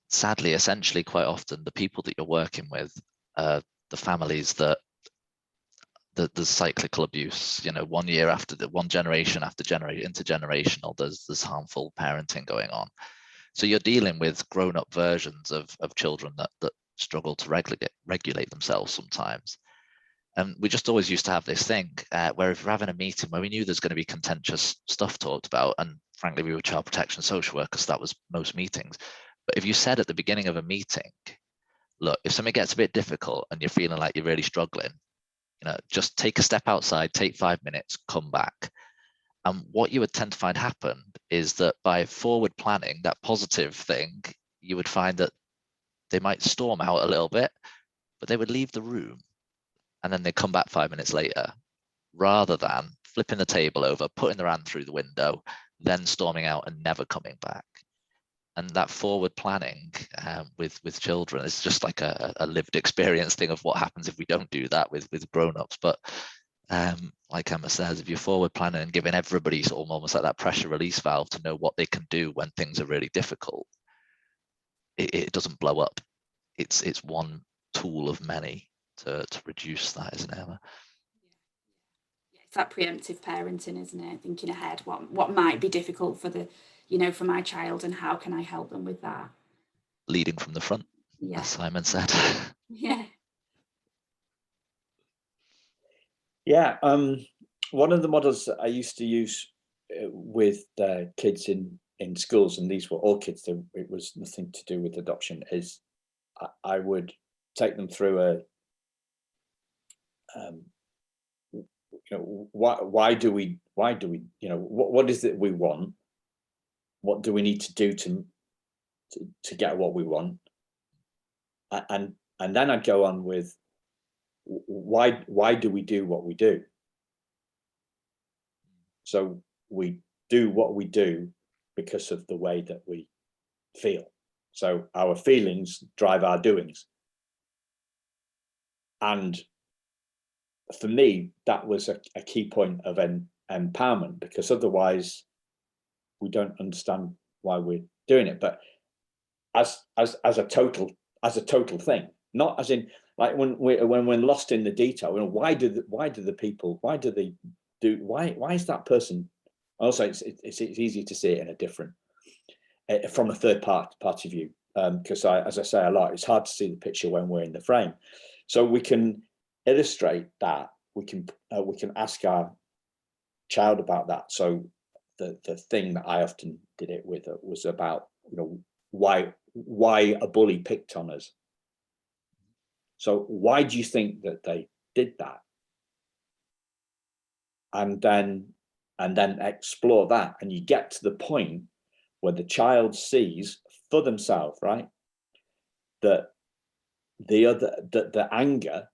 Speaker 2: sadly, essentially, quite often the people that you're working with, the families that the cyclical abuse, 1 year after one generation after generation, intergenerational, there's harmful parenting going on. So you're dealing with grown-up versions of children that struggle to regulate themselves sometimes. And we just always used to have this thing where if we're having a meeting where we knew there's going to be contentious stuff talked about, and frankly, we were child protection social workers, so that was most meetings. But if you said at the beginning of a meeting, look, if something gets a bit difficult and you're feeling like you're really struggling, just take a step outside, take 5 minutes, come back. And what you would tend to find happen is that by forward planning, that positive thing, you would find that they might storm out a little bit, but they would leave the room and then they come back 5 minutes later, rather than flipping the table over, putting their hand through the window, then storming out and never coming back. And that forward planning with children is just like a lived experience thing of what happens if we don't do that with grown-ups. But like Emma says, if you're forward planning and giving everybody sort of almost like that pressure release valve to know what they can do when things are really difficult, it doesn't blow up. It's one tool of many to reduce that, isn't it, Emma?
Speaker 3: It's that preemptive parenting, isn't it? Thinking ahead, what might be difficult for for my child, and how can I help them with that?
Speaker 2: Leading from the front, as Simon said.
Speaker 3: Yeah.
Speaker 1: Yeah. One of the models that I used to use with kids in schools, and these were all kids, it was nothing to do with adoption, is I would take them through why do we what is it we want? What do we need to do to get what we want? And then I'd go on with why do we do what we do? So we do what we do because of the way that we feel. So our feelings drive our doings. And for me, that was a key point of empowerment, because otherwise we don't understand why we're doing it. But as a total thing, not as in like when we're lost in the detail. Why is that person Also, it's easy to see it in a different, from a third party view, because as I say a lot, it's hard to see the picture when we're in the frame. So we can illustrate that. We can ask our child about that. So the thing that I often did it with was about, you know, why a bully picked on us. So why do you think that they did that? And then explore that, and you get to the point where the child sees for themselves, right, that the anger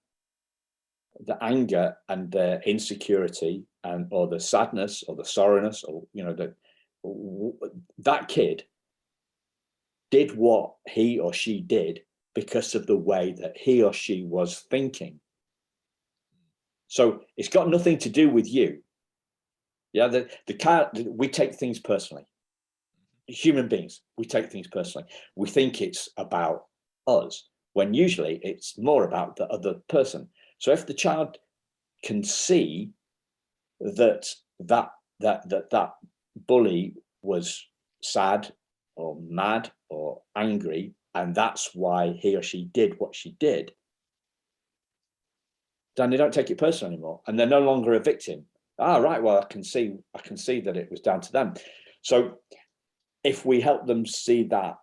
Speaker 1: and the insecurity or the sadness or the sorrowness, or, you know, that kid did what he or she did because of the way that he or she was thinking. So it's got nothing to do with you. Yeah, we take things personally. Human beings, we take things personally. We think it's about us, when usually it's more about the other person. So if the child can see that bully was sad or mad or angry, and that's why he or she did what she did, then they don't take it personal anymore, and they're no longer a victim. Right, well, I can see that it was down to them. So if we help them see that,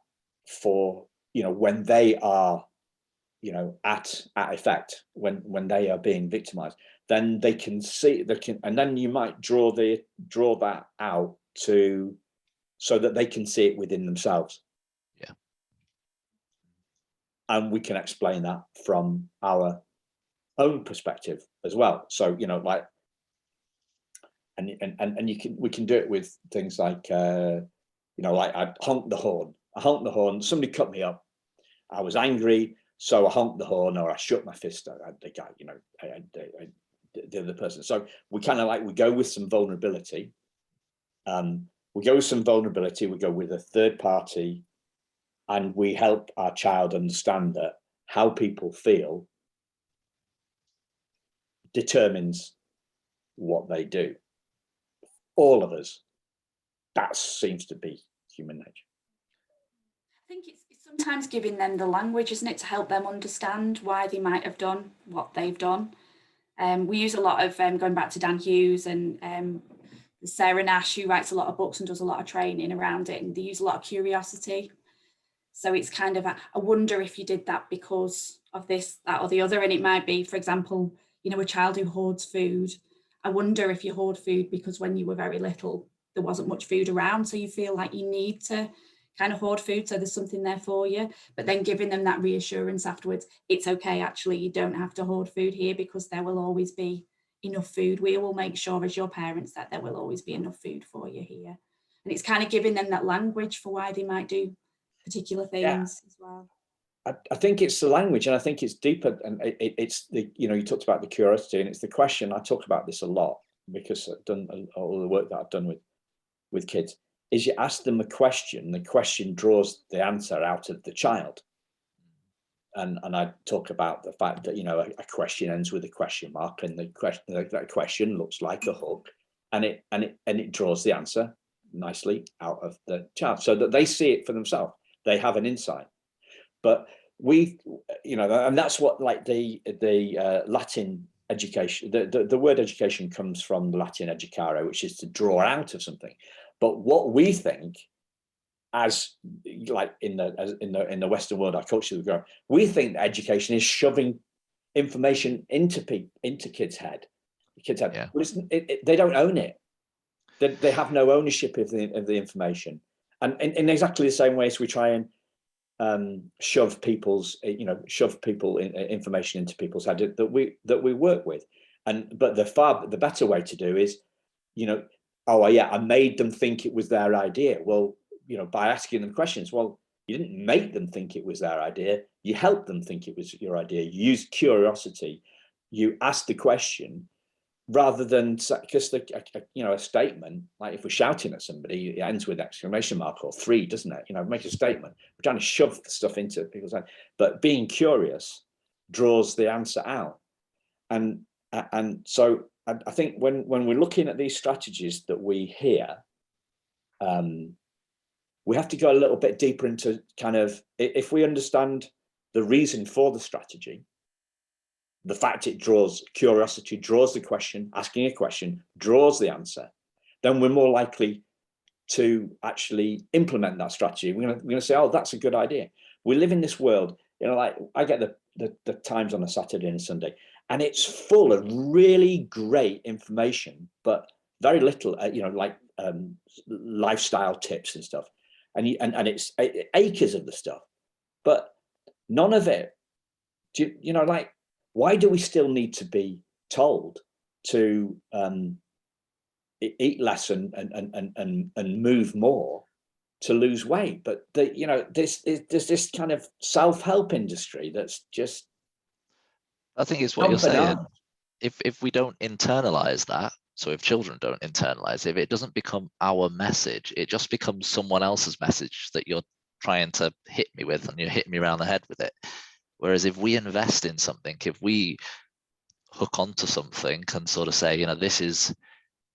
Speaker 1: for, you know, when they are, you know, at effect, when they are being victimized, then they can see, and then you might draw that out to, so that they can see it within themselves.
Speaker 2: Yeah.
Speaker 1: And we can explain that from our own perspective as well. So, you know, like, and we can do it with things like, you know, like I honked the horn. Somebody cut me up. I was angry, so I honked the horn, or I shook my fist at the guy, you know, the other person. So we kind of like, we go with some vulnerability. We go with a third party, and we help our child understand that how people feel determines what they do. All of us. That seems to be human nature.
Speaker 3: I think it's sometimes giving them the language, isn't it, to help them understand why they might have done what they've done. We use a lot of, going back to Dan Hughes and Sarah Nash, who writes a lot of books and does a lot of training around it, and they use a lot of curiosity. So it's kind of, I wonder if you did that because of this, that, or the other. And it might be, for example, you know, a child who hoards food. I wonder if you hoard food because when you were very little, there wasn't much food around, so you feel like you need to kind of hoard food, so there's something there for you. But then giving them that reassurance afterwards, it's okay, actually, you don't have to hoard food here because there will always be enough food. We will make sure as your parents that there will always be enough food for you here. And it's kind of giving them that language for why they might do particular things as well.
Speaker 1: I think it's the language, and I think it's deeper, and it's the, you know, you talked about the curiosity, and it's the question. I talk about this a lot because I've done all the work that I've done with kids, is you ask them a question, the question draws the answer out of the child. And I talk about the fact that, you know, a question ends with a question mark, and that question looks like a hook, and it draws the answer nicely out of the child, so that they see it for themselves. They have an insight. But we, you know, and that's what, like, the Latin education, the word education comes from the Latin educare, which is to draw out of something. But what we think, as like in the Western world, our culture, we think that education is shoving information into kids' head. Yeah. But they don't own it. They have no ownership of the information, and in exactly the same way as we try and shove information into people's head that we work with. But the better way to do is, you know, oh yeah, I made them think it was their idea. Well, you know, by asking them questions, well, you didn't make them think it was their idea, you helped them think it was your idea. You used curiosity, you asked the question, rather than, because you know, a statement, like if we're shouting at somebody, it ends with exclamation mark or 3, doesn't it? You know, make a statement. We're trying to shove the stuff into people's head, but being curious draws the answer out. And so I think when we're looking at these strategies that we hear, we have to go a little bit deeper into kind of, if we understand the reason for the strategy, the fact it draws curiosity, draws the question, asking a question, draws the answer, then we're more likely to actually implement that strategy. We're going to say, oh, that's a good idea. We live in this world, you know, like I get the Times on a Saturday and Sunday, and it's full of really great information, but very little, you know, like lifestyle tips and stuff. And it's acres of the stuff, but none of it, you know, like, why do we still need to be told to eat less and move more to lose weight? But you know, there's this kind of self-help industry that's just,
Speaker 2: I think it's what you're saying. If we don't internalize that, so if children don't internalize it, if it doesn't become our message, it just becomes someone else's message that you're trying to hit me with, and you're hitting me around the head with it. Whereas if we invest in something, if we hook onto something and sort of say, you know, this is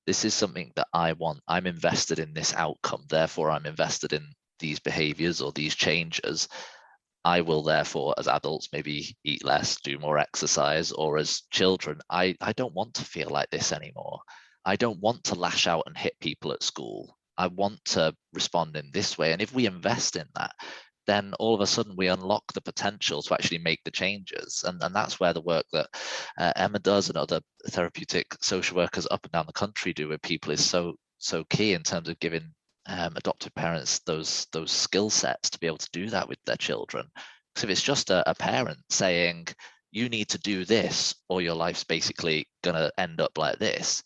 Speaker 2: something that I want, I'm invested in this outcome, therefore I'm invested in these behaviors or these changes, I will therefore, as adults, maybe eat less, do more exercise, or as children, I don't want to feel like this anymore. I don't want to lash out and hit people at school. I want to respond in this way. And if we invest in that, then all of a sudden we unlock the potential to actually make the changes. And that's where the work that Emma does and other therapeutic social workers up and down the country do with people is so key in terms of giving adoptive parents those skill sets to be able to do that with their children. Because if it's just a parent saying, you need to do this or your life's basically going to end up like this,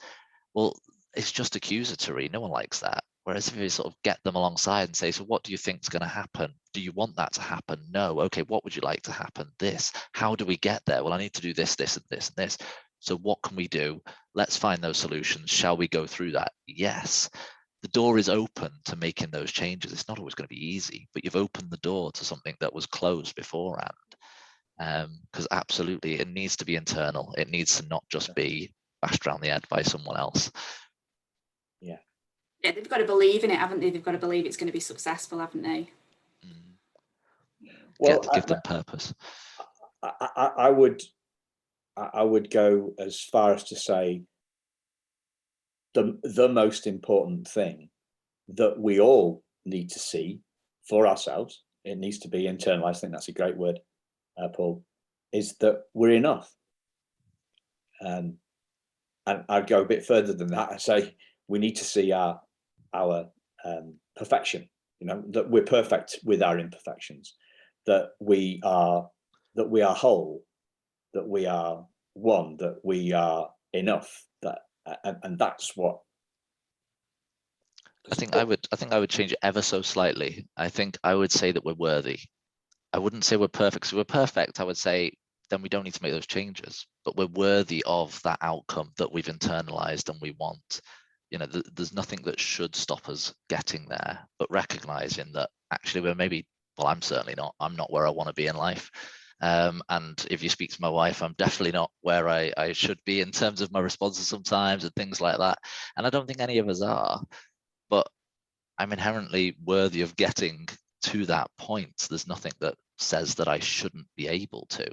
Speaker 2: well, it's just accusatory. No one likes that. Whereas if you sort of get them alongside and say, so what do you think is going to happen? Do you want that to happen? No. Okay, what would you like to happen? This. How do we get there? Well, I need to do this, this, and this, and this. So what can we do? Let's find those solutions. Shall we go through that? Yes. The door is open to making those changes. It's not always going to be easy, but you've opened the door to something that was closed beforehand. Because absolutely, it needs to be internal. It needs to not just be bashed around the head by someone else.
Speaker 1: Yeah.
Speaker 3: Yeah, they've got to believe in it, haven't they? They've got to believe it's going to be successful, haven't they?
Speaker 1: Well,
Speaker 2: give them purpose.
Speaker 1: I would go as far as to say the most important thing that we all need to see for ourselves, it needs to be internalized. I think that's a great word, Paul, is that we're enough. And I'd go a bit further than that. I say we need to see our perfection, you know, that we're perfect with our imperfections, that we are whole, that we are one, that we are enough, that and that's what
Speaker 2: I think I would change it ever so slightly. I think I would say that we're worthy. I wouldn't say we're perfect. So we're perfect, I would say then we don't need to make those changes, but we're worthy of that outcome that we've internalized and we want. You know, there's nothing that should stop us getting there, but recognizing that actually we're maybe, well, I'm certainly not, I'm not where I want to be in life. And if you speak to my wife, I'm definitely not where I should be in terms of my responses sometimes and things like that. And I don't think any of us are, but I'm inherently worthy of getting to that point. There's nothing that says that I shouldn't be able to.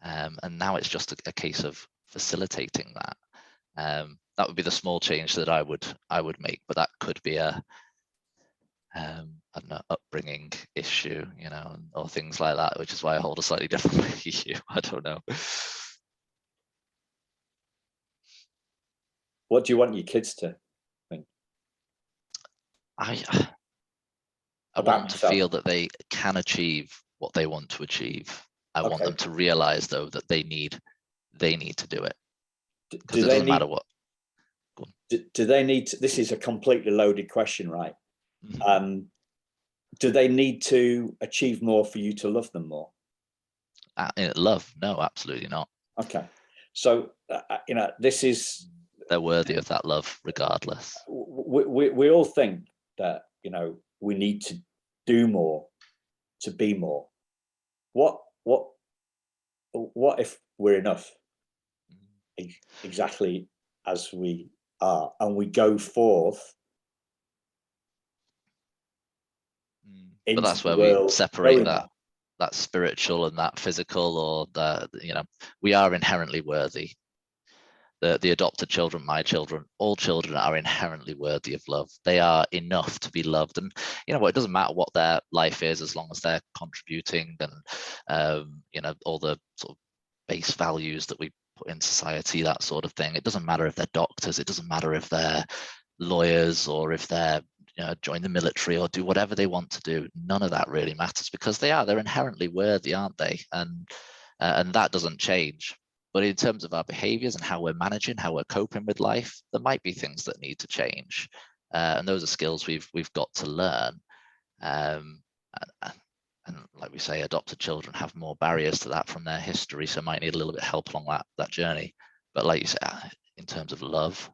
Speaker 2: And now it's just a case of facilitating that. That would be the small change that I would make, but that could be a I don't know, upbringing issue, you know, or things like that, which is why I hold a slightly different view. I don't know.
Speaker 1: What do you want your kids to think?
Speaker 2: I want to feel that they can achieve what they want to achieve. I want them to realize, though, that they need to do it. Because it doesn't matter what.
Speaker 1: Do they need to, this is a completely loaded question, right? Mm-hmm. Do they need to achieve more for you to love them more?
Speaker 2: Love? No, absolutely not.
Speaker 1: Okay. So, you know, this is...
Speaker 2: They're worthy of that love regardless.
Speaker 1: We all think that, you know, we need to do more to be more. What if we're enough? Exactly as we are, and we go forth.
Speaker 2: But that's where we separate that spiritual and that physical, or the, you know, we are inherently worthy. The adopted children, my children, all children are inherently worthy of love. They are enough to be loved. And you know what, it doesn't matter what their life is, as long as they're contributing and you know, all the sort of base values that we put in society, that sort of thing. It doesn't matter if they're doctors, it doesn't matter if they're lawyers, or if they're, you know, join the military or do whatever they want to do. None of that really matters, because they're inherently worthy, aren't they? And that doesn't change. But in terms of our behaviors and how we're managing, how we're coping with life, there might be things that need to change. And those are skills we've got to learn. And like we say, adopted children have more barriers to that from their history, so might need a little bit of help along that journey. But like you say, in terms of love,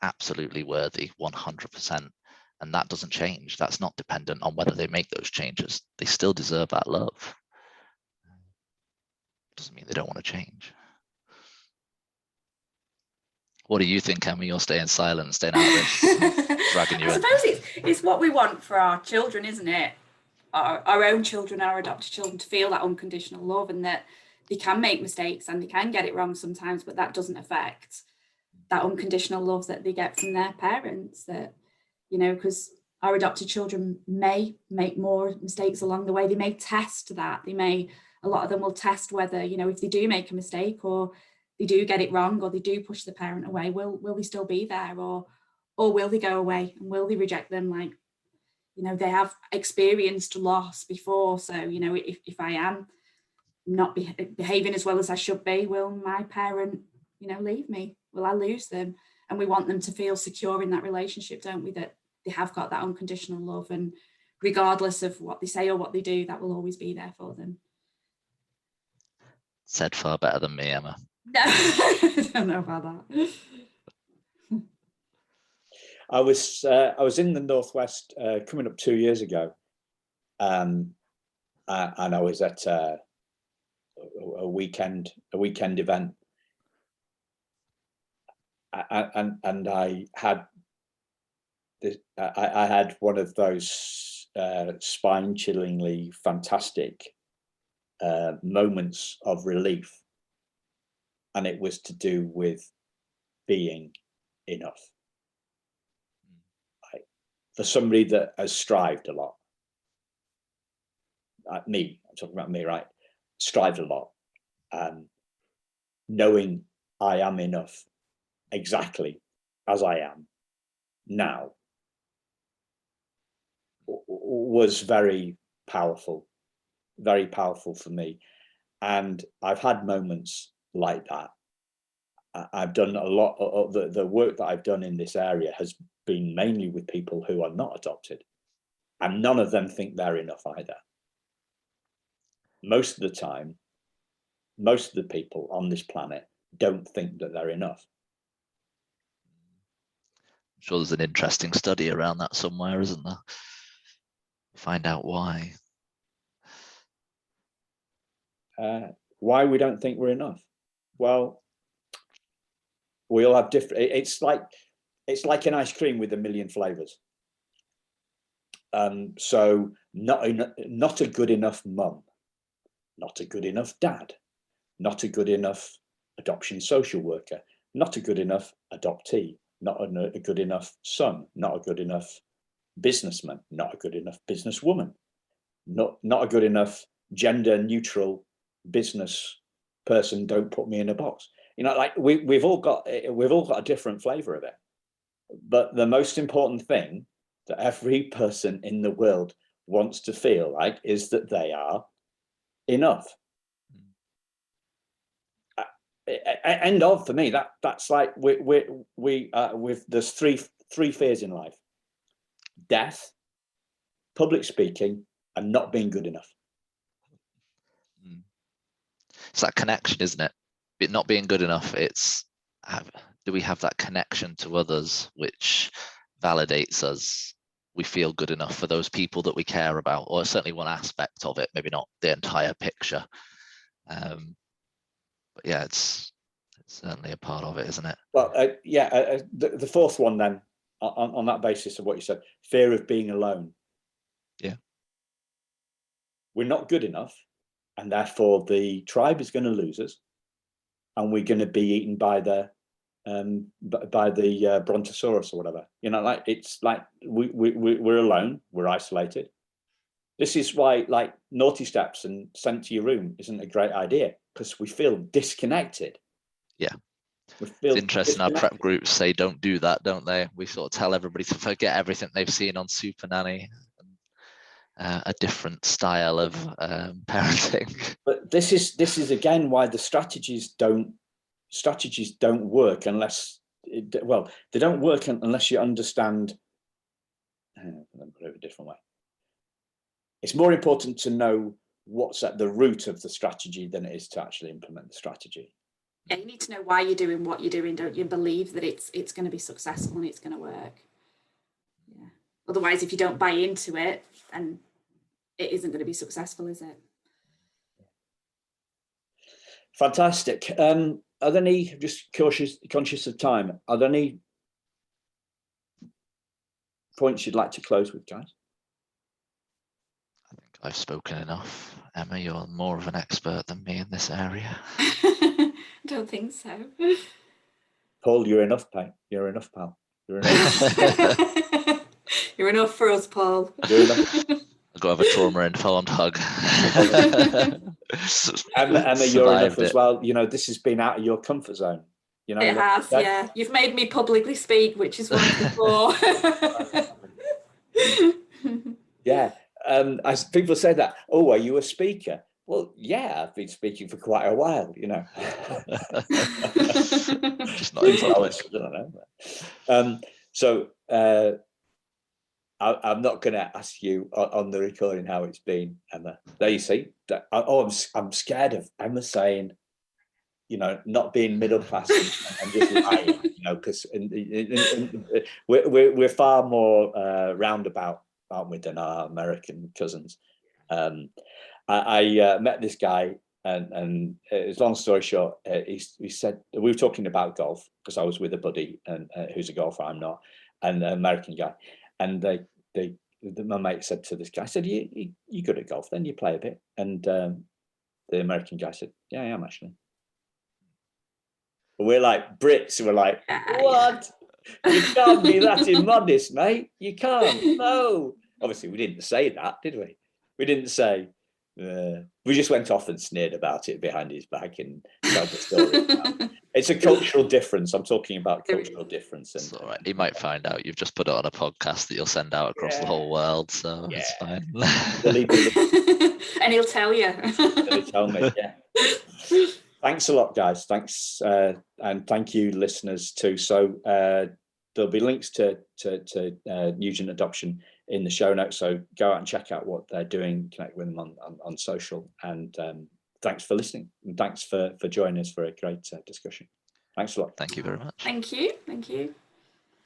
Speaker 2: absolutely worthy, 100%. And that doesn't change. That's not dependent on whether they make those changes. They still deserve that love. Doesn't mean they don't want to change. What do you think, Emma? You're staying silent, staying out of this, dragging you in.
Speaker 3: I suppose it's what we want for our children, isn't it? Our own children, our adopted children, to feel that unconditional love, and that they can make mistakes and they can get it wrong sometimes, but that doesn't affect that unconditional love that they get from their parents. That, you know, because our adopted children may make more mistakes along the way. They may test that. A lot of them will test whether, you know, if they do make a mistake, or they do get it wrong, or they do push the parent away, will they still be there, or will they go away, and will they reject them? Like, you know, they have experienced loss before. So, you know, if I am not behaving as well as I should be, will my parent, you know, leave me? Will I lose them? And we want them to feel secure in that relationship, don't we? That they have got that unconditional love, and regardless of what they say or what they do, that will always be there for them.
Speaker 2: Said far better than me, Emma.
Speaker 3: No, I don't know about that.
Speaker 1: I was in the Northwest coming up 2 years ago, and I was at a weekend event, and I had one of those spine-chillingly fantastic moments of relief, and it was to do with being enough. For somebody that has strived a lot, I'm talking about me, right? Strived a lot, knowing I am enough exactly as I am now was very powerful for me. And I've had moments like that. I've done a lot of the work that I've done in this area has been mainly with people who are not adopted, and none of them think they're enough either. Most of the time, most of the people on this planet don't think that they're enough.
Speaker 2: I'm sure there's an interesting study around that somewhere, isn't there? Find out why.
Speaker 1: Why we don't think we're enough? Well, we all have different. It's like an ice cream with a million flavors. So not a good enough mum, not a good enough dad, not a good enough adoption social worker, not a good enough adoptee, not a good enough son, not a good enough businessman, not a good enough businesswoman, not a good enough gender neutral business person. Don't put me in a box. You know, like we've all got a different flavor of it. But the most important thing that every person in the world wants to feel like is that they are enough. End of, for me, that's like there's three fears in life: death, public speaking, and not being good enough.
Speaker 2: It's that connection, isn't it? It not being good enough. It's do we have that connection to others which validates us? We feel good enough for those people that we care about, or certainly one aspect of it, maybe not the entire picture. But yeah, it's Certainly a part of it, isn't it?
Speaker 1: Well, the fourth one then, on that basis of what you said, fear of being alone.
Speaker 2: Yeah.
Speaker 1: We're not good enough, and therefore the tribe is going to lose us, and we're going to be eaten by the brontosaurus or whatever. You know, like it's like we're alone, we're isolated. This is why, like, naughty steps and sent to your room isn't a great idea, because we feel disconnected.
Speaker 2: Yeah. It's interesting. Our prep groups say don't do that, don't they? We sort of tell everybody to forget everything they've seen on Super Nanny, a different style of parenting.
Speaker 1: But this is again why the strategies don't work unless they don't work unless you understand. Let me put it a different way. It's more important to know what's at the root of the strategy than it is to actually implement the strategy.
Speaker 3: Yeah, you need to know why you're doing what you're doing, don't you? Believe that it's going to be successful and it's going to work. Yeah. Otherwise, if you don't buy into it, then it isn't going to be successful, is it?
Speaker 1: Fantastic. Are there any, just conscious of time, are there any points you'd like to close with, guys?
Speaker 2: I think I've spoken enough. Emma, you're more of an expert than me in this area.
Speaker 3: I don't think so.
Speaker 1: Paul, you're enough, pal. You're enough, pal. You're enough.
Speaker 3: You're enough for us, Paul.
Speaker 1: You're enough.
Speaker 2: I've got to have a trauma-informed hug.
Speaker 1: Emma, you're enough as well. You know, this has been out of your comfort zone. You know,
Speaker 3: it has, yeah. You've made me publicly speak, which is wonderful.
Speaker 1: Yeah. As people say that, oh, are you a speaker? Well, yeah, I've been speaking for quite a while, you know.
Speaker 2: Just not in public.
Speaker 1: I don't know. I'm not going to ask you on the recording how it's been, Emma. There you see. I'm scared of Emma saying, you know, not being middle class and just lying, you know, because we're far more roundabout, aren't we, than our American cousins. I met this guy, and it's long story short, he said, we were talking about golf because I was with a buddy and who's a golfer, I'm not, and an American guy, and my mate said to this guy, I said, you good at golf, then you play a bit, and the American guy said, yeah, I am actually. We're like Brits, we're like, what? You can't be that immodest, mate. You can't. No. Obviously, we didn't say that, did we? We didn't say. We just went off and sneered about it behind his back and told the story. It's a cultural difference. I'm talking about cultural difference. And,
Speaker 2: it's all right. He might find out you've just put it on a podcast that you'll send out across the whole world, so it's fine.
Speaker 3: And he'll tell you.
Speaker 1: He'll tell me, yeah. Thanks a lot, guys. Thanks, and thank you, listeners, too. So there'll be links to Nugent Adoption in the show notes. So go out and check out what they're doing, connect with them on social. And thanks for listening. And thanks for joining us for a great discussion. Thanks a lot.
Speaker 2: Thank you very much.
Speaker 3: Thank you. Thank you.